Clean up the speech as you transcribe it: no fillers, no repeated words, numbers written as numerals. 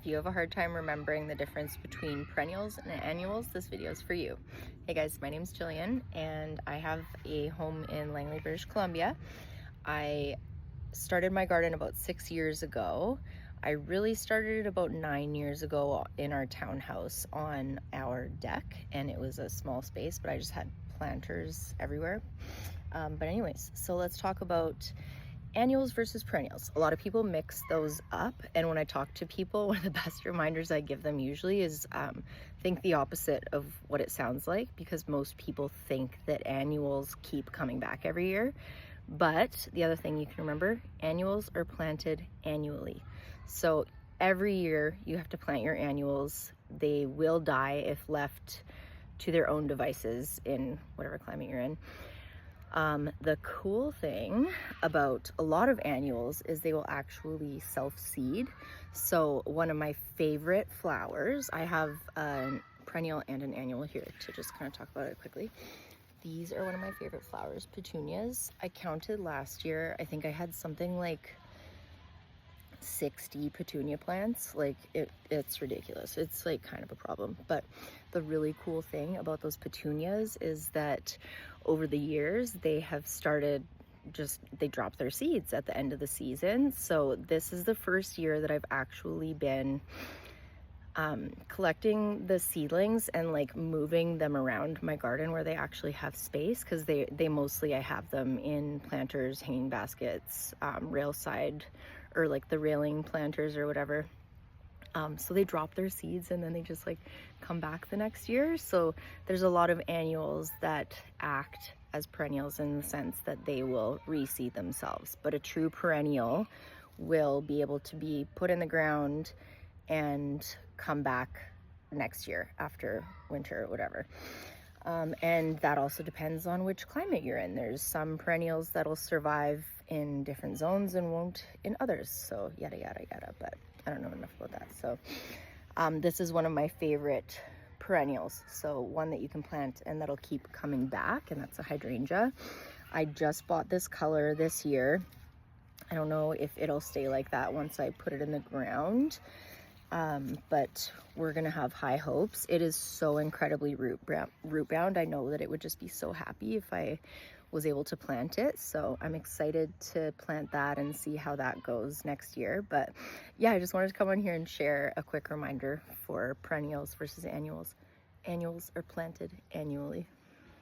If you have a hard time remembering the difference between perennials and annuals, this video is for you. Hey guys, my name is Jillian and I have a home in Langley, British Columbia. I started my garden about 6 years ago. I really started it about 9 years ago in our townhouse on our deck, and it was a small space, but I just had planters everywhere. But anyways, so let's talk about annuals versus perennials. A lot of people mix those up, and when I talk to people, one of the best reminders I give them usually is think the opposite of what it sounds like, because most people think that annuals keep coming back every year. But the other thing you can remember, annuals are planted annually. So every year you have to plant your annuals. They will die if left to their own devices in whatever climate you're in. The cool thing about a lot of annuals is they will actually self-seed. So one of my favorite flowers, I have a perennial and an annual here to just kind of talk about it quickly. These are one of my favorite flowers, petunias. I counted last year, I think I had something like 60 petunia plants. Like it's ridiculous. It's like kind of a problem. But the really cool thing about those petunias is that over the years they have started they drop their seeds at the end of the season. So this is the first year that I've actually been collecting the seedlings and like moving them around my garden where they actually have space, because they mostly, I have them in planters, hanging baskets, rail side, or like the railing planters or whatever. So they drop their seeds and then they just like come back the next year. So there's a lot of annuals that act as perennials in the sense that they will reseed themselves, but a true perennial will be able to be put in the ground and come back next year after winter or whatever. And that also depends on which climate you're in. There's some perennials that'll survive in different zones and won't in others. So yada, yada, yada, but I don't know enough about that. So this is one of my favorite perennials. So one that you can plant and that'll keep coming back, and that's a hydrangea. I just bought this color this year. I don't know if it'll stay like that once I put it in the ground. But we're gonna have high hopes. It is so incredibly root bound. I know that it would just be so happy if I was able to plant it. So I'm excited to plant that and see how that goes next year. But yeah, I just wanted to come on here and share a quick reminder for perennials versus annuals. Annuals are planted annually.